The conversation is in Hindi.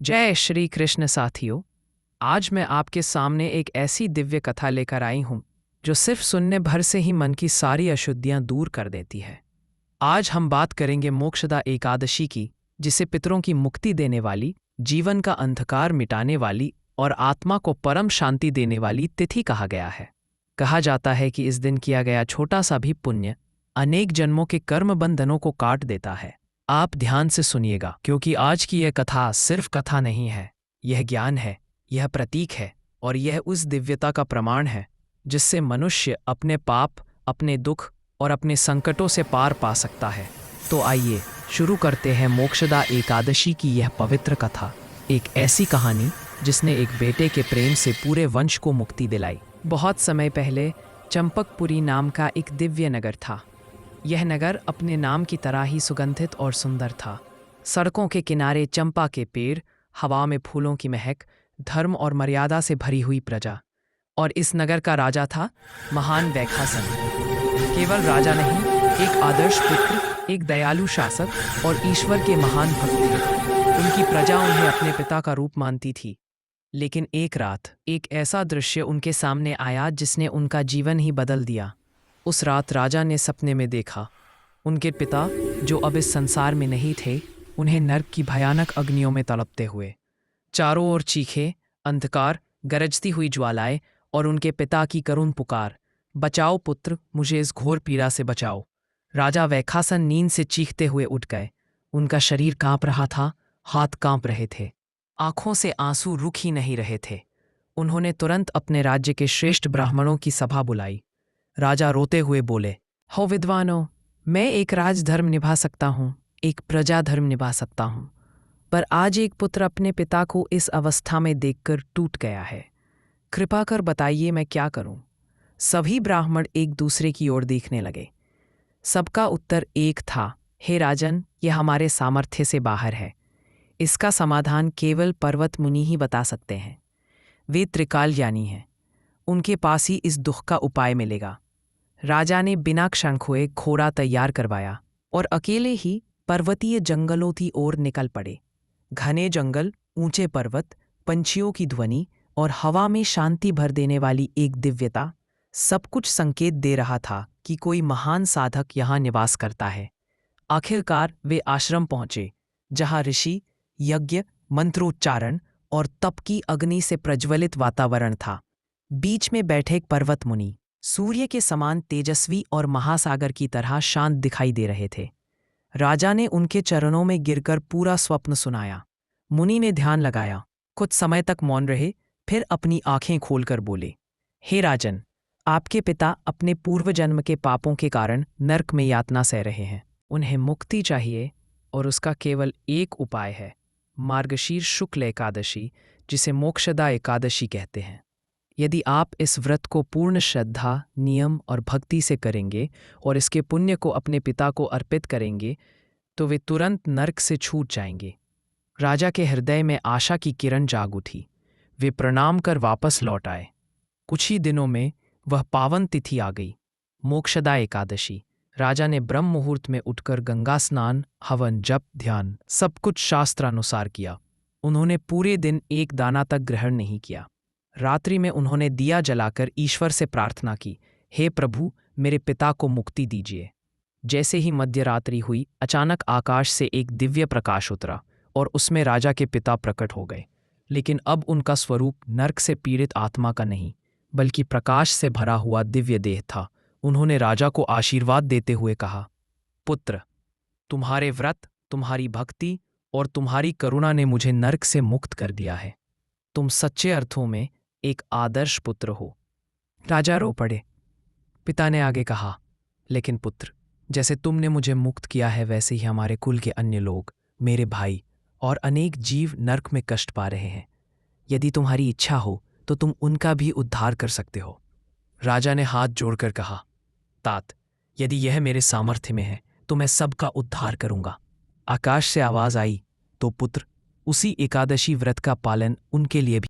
जय श्री कृष्ण साथियों। आज मैं आपके सामने एक ऐसी दिव्य कथा लेकर आई हूं जो सिर्फ सुनने भर से ही मन की सारी अशुद्धियां दूर कर देती है। आज हम बात करेंगे मोक्षदा एकादशी की, जिसे पितरों की मुक्ति देने वाली, जीवन का अंधकार मिटाने वाली और आत्मा को परम शांति देने वाली तिथि कहा गया है। कहा जाता है कि इस दिन किया गया छोटा सा भी पुण्य अनेक जन्मों के कर्म बंधनों को काट देता है। आप ध्यान से सुनिएगा, क्योंकि आज की यह कथा सिर्फ कथा नहीं है, यह ज्ञान है, यह प्रतीक है और यह उस दिव्यता का प्रमाण है जिससे मनुष्य अपने पाप, अपने दुख और अपने संकटों से पार पा सकता है। तो आइए शुरू करते हैं मोक्षदा एकादशी की यह पवित्र कथा। एक ऐसी कहानी जिसने एक बेटे के प्रेम से पूरे वंश को मुक्ति दिलाई। बहुत समय पहले चंपकपुरी नाम का एक दिव्य नगर था। यह नगर अपने नाम की तरह ही सुगंधित और सुंदर था। सड़कों के किनारे चंपा के पेड़, हवा में फूलों की महक, धर्म और मर्यादा से भरी हुई प्रजा। और इस नगर का राजा था महान वैखासन। केवल राजा नहीं, एक आदर्श पुत्र, एक दयालु शासक और ईश्वर के महान भक्त थे। उनकी प्रजा उन्हें अपने पिता का रूप मानती थी। लेकिन एक रात एक ऐसा दृश्य उनके सामने आया जिसने उनका जीवन ही बदल दिया। उस रात राजा ने सपने में देखा, उनके पिता जो अब इस संसार में नहीं थे, उन्हें नरक की भयानक अग्नियों में तड़पते हुए। चारों ओर चीखे, अंधकार, गरजती हुई ज्वालाएं और उनके पिता की करुण पुकार, बचाओ पुत्र, मुझे इस घोर पीड़ा से बचाओ। राजा वैखासन नींद से चीखते हुए उठ गए। उनका शरीर कांप रहा था, हाथ कांप रहे थे, आंखों से आंसू रुक ही नहीं रहे थे। उन्होंने तुरंत अपने राज्य के श्रेष्ठ ब्राह्मणों की सभा बुलाई। राजा रोते हुए बोले, हो विद्वानों, मैं एक राजधर्म निभा सकता हूँ, एक प्रजा धर्म निभा सकता हूँ, पर आज एक पुत्र अपने पिता को इस अवस्था में देखकर टूट गया है। कृपा कर बताइए मैं क्या करूँ। सभी ब्राह्मण एक दूसरे की ओर देखने लगे। सबका उत्तर एक था, हे राजन, यह हमारे सामर्थ्य से बाहर है। इसका समाधान केवल पर्वत मुनि ही बता सकते हैं। वे त्रिकालज्ञानी हैं, उनके पास ही इस दुख का उपाय मिलेगा। राजा ने बिना क्षण खोए घोड़ा तैयार करवाया और अकेले ही पर्वतीय जंगलों की ओर निकल पड़े। घने जंगल, ऊंचे पर्वत, पंछियों की ध्वनि और हवा में शांति भर देने वाली एक दिव्यता, सब कुछ संकेत दे रहा था कि कोई महान साधक यहाँ निवास करता है। आखिरकार वे आश्रम पहुंचे, जहाँ ऋषि, यज्ञ, मंत्रोच्चारण और तप की अग्नि से प्रज्वलित वातावरण था। बीच में बैठे एक पर्वत मुनि सूर्य के समान तेजस्वी और महासागर की तरह शांत दिखाई दे रहे थे। राजा ने उनके चरणों में गिरकर पूरा स्वप्न सुनाया। मुनि ने ध्यान लगाया, कुछ समय तक मौन रहे, फिर अपनी आंखें खोलकर बोले, हे राजन, आपके पिता अपने पूर्व जन्म के पापों के कारण नरक में यातना सह रहे हैं। उन्हें मुक्ति चाहिए और उसका केवल एक उपाय है, मार्गशीर्ष शुक्ल एकादशी, जिसे मोक्षदा एकादशी कहते हैं। यदि आप इस व्रत को पूर्ण श्रद्धा, नियम और भक्ति से करेंगे और इसके पुण्य को अपने पिता को अर्पित करेंगे, तो वे तुरंत नरक से छूट जाएंगे। राजा के हृदय में आशा की किरण जाग उठी। वे प्रणाम कर वापस लौट आए। कुछ ही दिनों में वह पावन तिथि आ गई, मोक्षदा एकादशी। राजा ने ब्रह्म मुहूर्त में उठकर गंगा स्नान, हवन, जप, ध्यान सब कुछ शास्त्रानुसार किया। उन्होंने पूरे दिन एक दाना तक ग्रहण नहीं किया। रात्रि में उन्होंने दिया जलाकर ईश्वर से प्रार्थना की, हे प्रभु, मेरे पिता को मुक्ति दीजिए। जैसे ही मध्यरात्रि हुई, अचानक आकाश से एक दिव्य प्रकाश उतरा और उसमें राजा के पिता प्रकट हो गए। लेकिन अब उनका स्वरूप नरक से पीड़ित आत्मा का नहीं, बल्कि प्रकाश से भरा हुआ दिव्य देह था। उन्होंने राजा को आशीर्वाद देते हुए कहा, पुत्र, तुम्हारे व्रत, तुम्हारी भक्ति और तुम्हारी करुणा ने मुझे नरक से मुक्त कर दिया है। तुम सच्चे अर्थों में एक आदर्श पुत्र हो। राजा रो पड़े। पिता ने आगे कहा, लेकिन पुत्र, जैसे तुमने मुझे मुक्त किया है, वैसे ही हमारे कुल के अन्य लोग, मेरे भाई और अनेक जीव नरक में कष्ट पा रहे हैं। यदि तुम्हारी इच्छा हो तो तुम उनका भी उद्धार कर सकते हो। राजा ने हाथ जोड़कर कहा, तात, यदि यह मेरे सामर्थ्य में है तो मैं सबका उद्धार करूंगा। आकाश से आवाज आई, तो पुत्र, उसी एकादशी व्रत का पालन उनके लिए भी